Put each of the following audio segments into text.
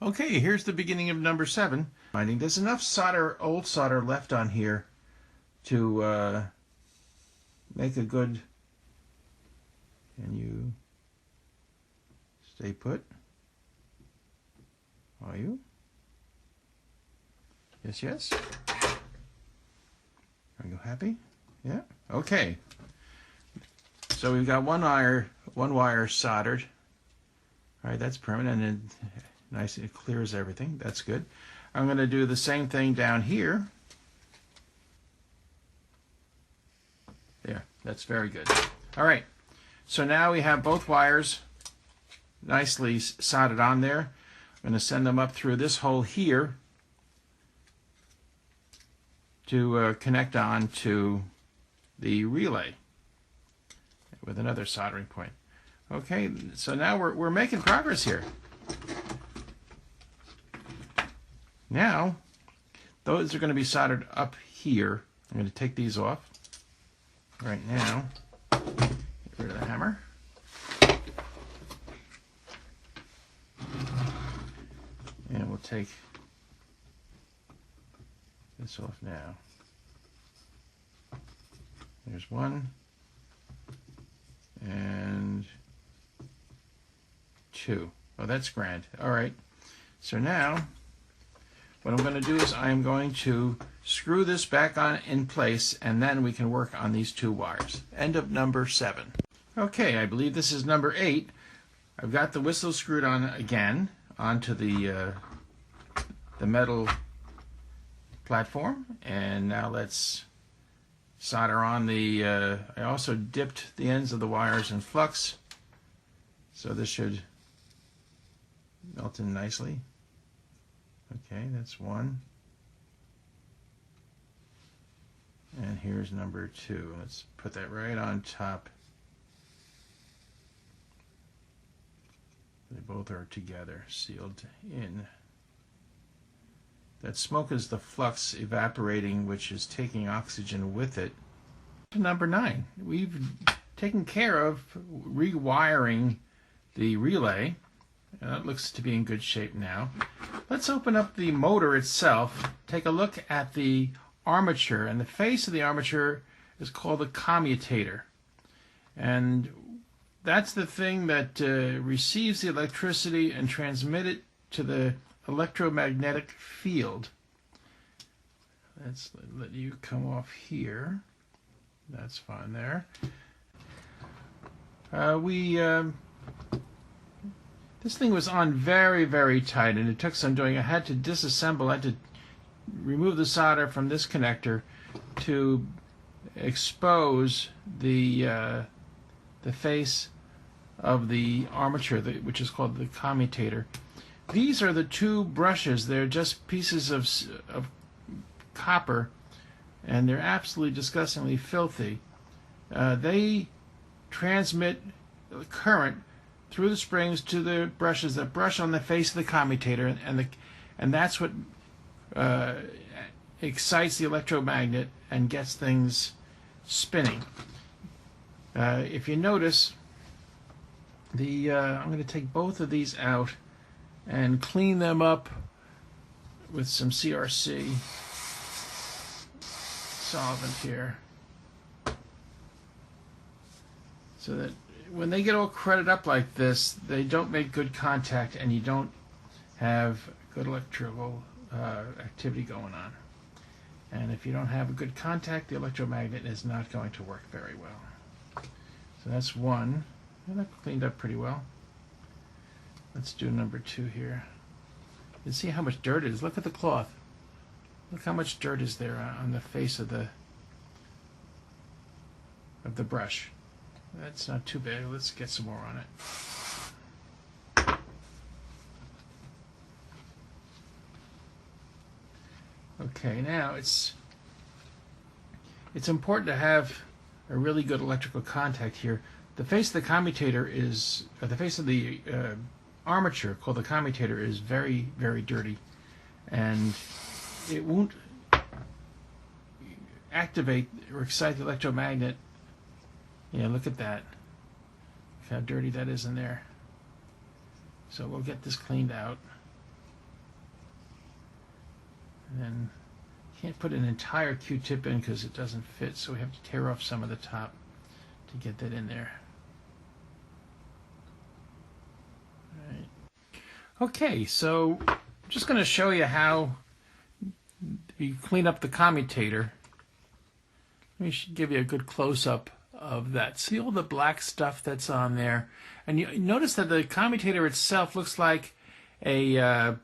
Okay, here's the beginning of number 7. Finding there's enough solder, old solder left on here to make a good, can you stay put? Are you? Yes, yes. Are you happy? Yeah? Okay. So we've got one wire soldered. All right, that's permanent and nice. It clears everything. That's good. I'm going to do the same thing down here. There, that's very good. All right, so now we have both wires nicely soldered on there. I'm going to send them up through this hole here to connect on to the relay with another soldering point. Okay, so now we're making progress here. Now, those are going to be soldered up here. I'm going to take these off right now. Get rid of the hammer. And we'll take this off now. There's one. And 2. Oh, that's grand. All right. So now, what I'm going to do is I'm going to screw this back on in place, and then we can work on these 2 wires. End of number 7. Okay, I believe this is number 8. I've got the whistle screwed on again onto the metal platform, and now let's solder on the, I also dipped the ends of the wires in flux, so this should melt in nicely. Okay, that's 1. And here's number 2. Let's put that right on top. They both are together, sealed in. That smoke is the flux evaporating, which is taking oxygen with it. Number 9. We've taken care of rewiring the relay. That looks to be in good shape now. Let's open up the motor itself, take a look at the armature, and the face of the armature is called the commutator. And that's the thing that receives the electricity and transmits it to the electromagnetic field. Let's let you come off here. That's fine there. This thing was on very, very tight, and it took some doing. I had to disassemble. I had to remove the solder from this connector to expose the face of the armature, which is called the commutator. These are the 2 brushes. They're just pieces of copper, and they're absolutely disgustingly filthy. They transmit current through the springs to the brushes that brush on the face of the commutator, and that's what excites the electromagnet and gets things spinning. If you notice, I'm going to take both of these out and clean them up with some CRC solvent here, so that when they get all crudded up like this, they don't make good contact, and you don't have good electrical activity going on. And if you don't have a good contact, the electromagnet is not going to work very well. So that's 1. And that cleaned up pretty well. Let's do number 2 here. You see how much dirt it is. Look at the cloth. Look how much dirt is there on the face of the brush. That's not too bad. Let's get some more on it. Okay, now it's important to have a really good electrical contact here. The face of the commutator is, the face of the armature called the commutator is very, very dirty, and it won't activate or excite the electromagnet. Yeah, look at that. Look how dirty that is in there. So we'll get this cleaned out. And then can't put an entire Q-tip in because it doesn't fit, so we have to tear off some of the top to get that in there. All right. Okay, so I'm just going to show you how we clean up the commutator. Let me give you a good close-up of that. See all the black stuff that's on there? And you notice that the commutator itself looks like a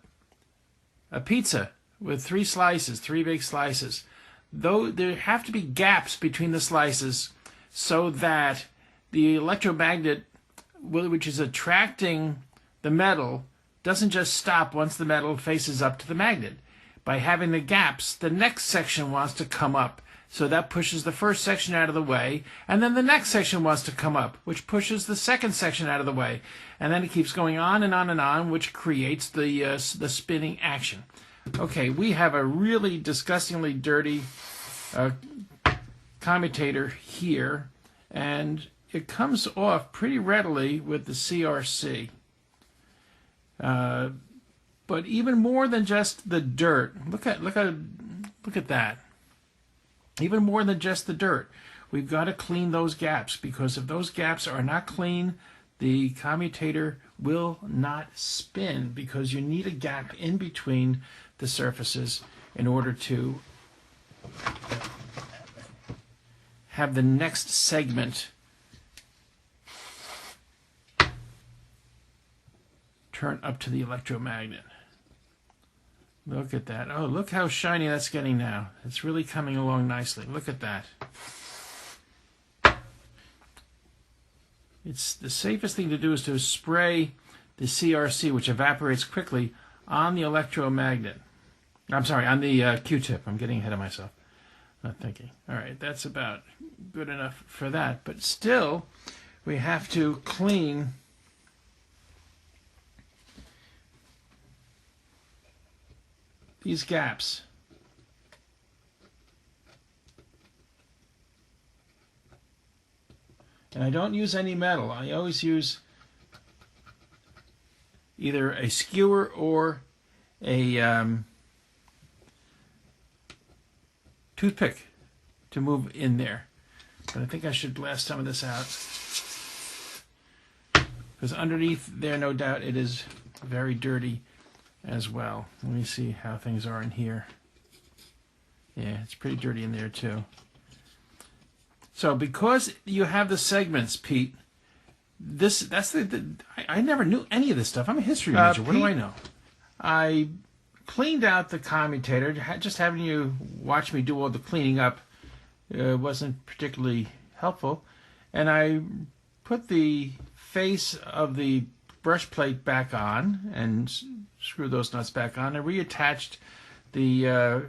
pizza with three slices, three big slices. Though there have to be gaps between the slices so that the electromagnet, which is attracting the metal, doesn't just stop once the metal faces up to the magnet. By having the gaps, the next section wants to come up. So that pushes the first section out of the way, and then the next section wants to come up, which pushes the second section out of the way. And then it keeps going on and on and on, which creates the spinning action. Okay, we have a really disgustingly dirty commutator here, and it comes off pretty readily with the CRC. But even more than just the dirt, look at that. Even more than just the dirt, we've got to clean those gaps, because if those gaps are not clean, the commutator will not spin, because you need a gap in between the surfaces in order to have the next segment turn up to the electromagnet. Look at that. Oh, look how shiny that's getting now. It's really coming along nicely. Look at that. It's the safest thing to do is to spray the CRC, which evaporates quickly, on the electromagnet. I'm sorry, on the Q-tip. I'm getting ahead of myself. Not thinking. All right, that's about good enough for that. But still, we have to clean these gaps. And I don't use any metal. I always use either a skewer or a toothpick to move in there. But I think I should blast some of this out, because underneath there, no doubt, it is very dirty as well. Let me see how things are in here. Yeah, it's pretty dirty in there too. So because you have the segments, Pete, I never knew any of this stuff. I'm a history major. What do I know? I cleaned out the commutator. Just having you watch me do all the cleaning up wasn't particularly helpful. And I put the face of the brush plate back on and screw those nuts back on, and reattached the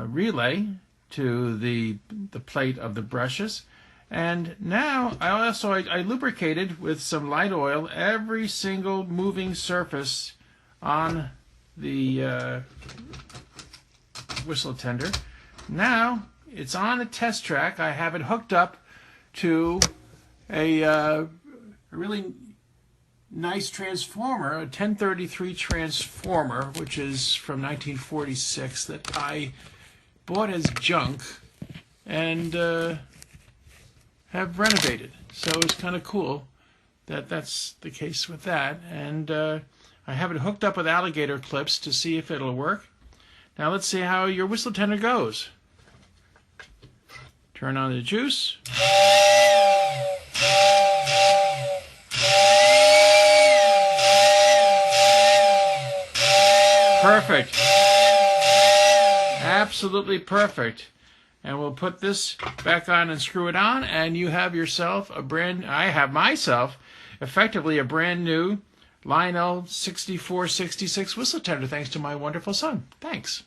relay to the plate of the brushes. And now I lubricated with some light oil every single moving surface on the whistle tender. Now it's on a test track. I have it hooked up to a really nice transformer, a 1033 transformer, which is from 1946, that I bought as junk and have renovated. So it's kind of cool that that's the case with that. And I have it hooked up with alligator clips to see if it'll work. Now let's see how your whistle tender goes. Turn on the juice. Perfect. Absolutely perfect. And we'll put this back on and screw it on, and you have yourself I have myself effectively a brand new Lionel 6466 whistle tender, thanks to my wonderful son. Thanks.